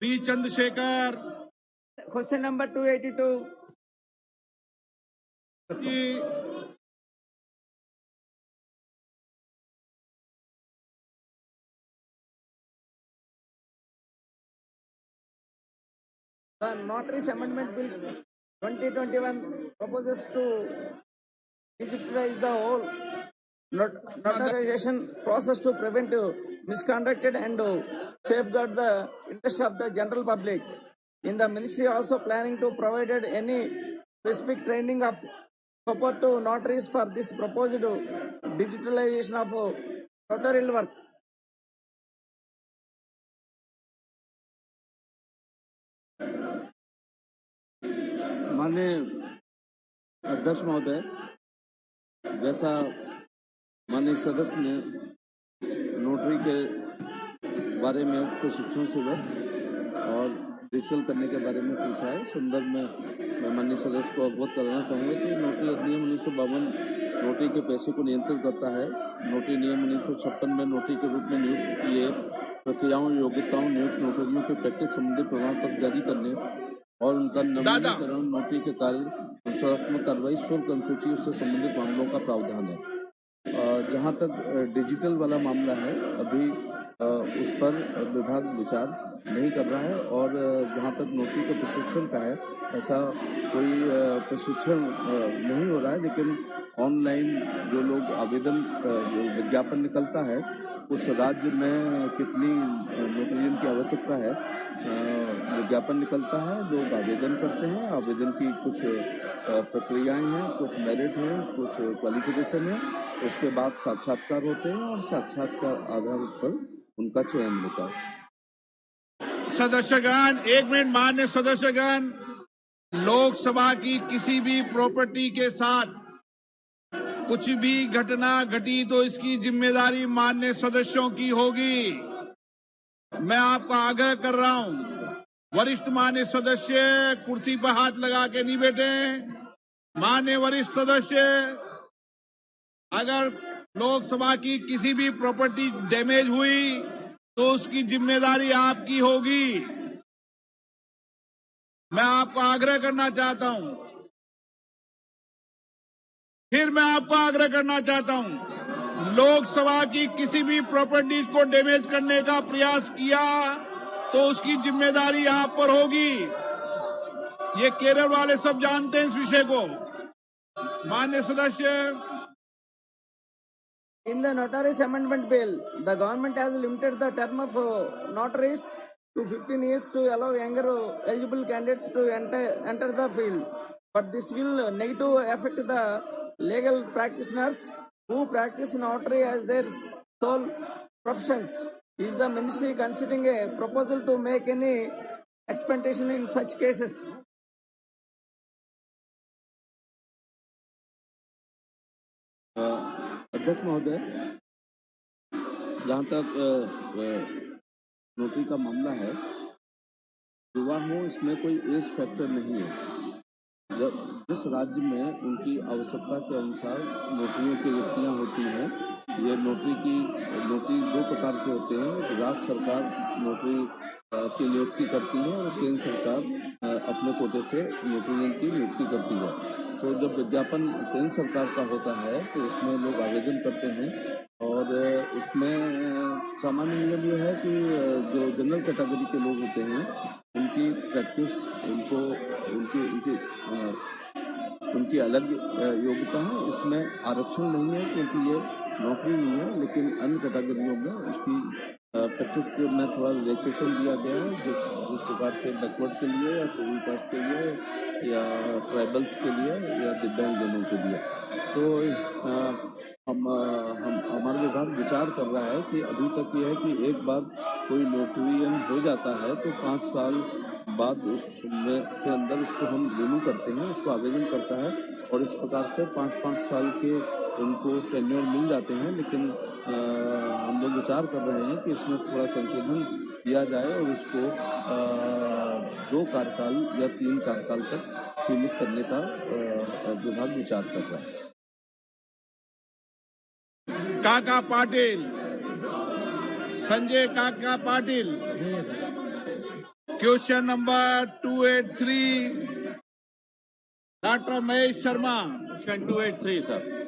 P Chandrashekhar Question number 282. जी। The Notaries Amendment Bill 2021 proposes to digitize the whole notarization process to prevent misconduct and safeguard the interest of the general public. In the ministry also planning to provide any specific training of support to notaries for this proposed digitalization of notarial work. माननीय अध्यक्ष महोदय, जैसा माननीय सदस्य ने notary के बारे में प्रशिक्षण शिविर और डिजिटल करने के बारे में पूछा है, संदर्भ में मैं माननीय सदस्य को अवगत कराना चाहूँगा कि नोटरी अधिनियम 1952 नोटरी के पैसे को नियंत्रित करता है। नोटरी नियम 1956 में नोटरी के रूप में नियुक्त किए प्रक्रियाओं, योग्यताओं, नियुक्त नोटरियों के प्रैक्टिस संबंधी प्रमाण पत्र जारी करने और उनका नवीनीकरण, नोटरी के कार्य, अनुशासनात्मक कार्रवाई, शुल्क अनुसूची से संबंधित मामलों का प्रावधान है। जहां तक डिजिटल वाला मामला है, अभी उस पर विभाग विचार नहीं कर रहा है और जहां तक नोटरी के प्रशिक्षण का है, ऐसा कोई प्रशिक्षण नहीं हो रहा है, लेकिन ऑनलाइन जो लोग आवेदन, जो विज्ञापन निकलता है, उस राज्य में कितनी नोटरियन की आवश्यकता है, विज्ञापन निकलता है, लोग आवेदन करते हैं, आवेदन की कुछ प्रक्रियाएं हैं, कुछ मेरिट है, कुछ क्वालिफिकेशन है, उसके बाद साक्षात्कार होते हैं और साक्षात्कार आधार पर उनका चयन होता है। सदस्यगण, 1 मिनट। मान्य सदस्यगण, लोकसभा की किसी भी प्रॉपर्टी के साथ कुछ भी घटना घटी तो इसकी जिम्मेदारी मान्य सदस्यों की होगी। मैं आपका आग्रह कर रहा हूं, वरिष्ठ मान्य सदस्य कुर्सी पर हाथ लगा के नहीं बैठे। मान्य वरिष्ठ सदस्य, अगर लोकसभा की किसी भी प्रॉपर्टी डैमेज हुई तो उसकी जिम्मेदारी आपकी होगी। मैं आपको आग्रह करना चाहता हूं, फिर मैं आपको आग्रह करना चाहता हूं, लोकसभा की किसी भी प्रॉपर्टीज को डैमेज करने का प्रयास किया तो उसकी जिम्मेदारी आप पर होगी। ये केरल वाले सब जानते हैं इस विषय को। मान्य सदस्य, In the Notaries Amendment Bill, the government has limited the term of notaries to 15 years to allow younger eligible candidates to enter the field. But this will negatively affect the legal practitioners who practice notary as their sole professions. Is the ministry considering a proposal to make any experimentation in such cases? अध्यक्ष महोदय, जहाँ तक notary का मामला है, युवा हो, इसमें कोई एज फैक्टर नहीं है। जब जिस राज्य में उनकी आवश्यकता के अनुसार नोटरियों की रिक्तियाँ होती हैं, ये नोटरी 2 प्रकार के होते हैं। राज्य सरकार नोटरी की नियुक्ति करती है और केंद्र सरकार अपने कोटे से नोटरियन की नियुक्ति करती है। तो जब विज्ञापन केंद्र सरकार का होता है तो उसमें लोग आवेदन करते हैं और उसमें सामान्य नियम यह है कि जो जनरल कैटेगरी के लोग होते हैं, उनकी प्रैक्टिस, उनकी अलग योग्यता है। इसमें आरक्षण नहीं है क्योंकि ये नौकरी नहीं है, लेकिन अन्य कैटेगरियों में उसकी प्रैक्टिस के में थोड़ा रिलैक्सेशन दिया गया है, जिस प्रकार से बैकवर्ड के लिए या शेड्यूल कास्ट के लिए या ट्राइबल्स के लिए या दिव्यांग जनों के लिए। तो हमारा विभाग विचार कर रहा है कि अभी तक ये है कि एक बार कोई नोटरियन हो जाता है तो 5 साल बाद के अंदर उसको हम रिन्यू करते हैं, उसको आवेदन करता है और इस प्रकार से 5-5 साल के उनको टेन्योर मिल जाते हैं। लेकिन हम लोग विचार कर रहे हैं कि इसमें थोड़ा संशोधन किया जाए और उसको 2 कार्यकाल या 3 कार्यकाल तक सीमित करने का विभाग विचार कर रहा है। काका पाटिल, संजय काका Patil. Question number 283, Dr. Mahesh Sharma. Question 283, sir.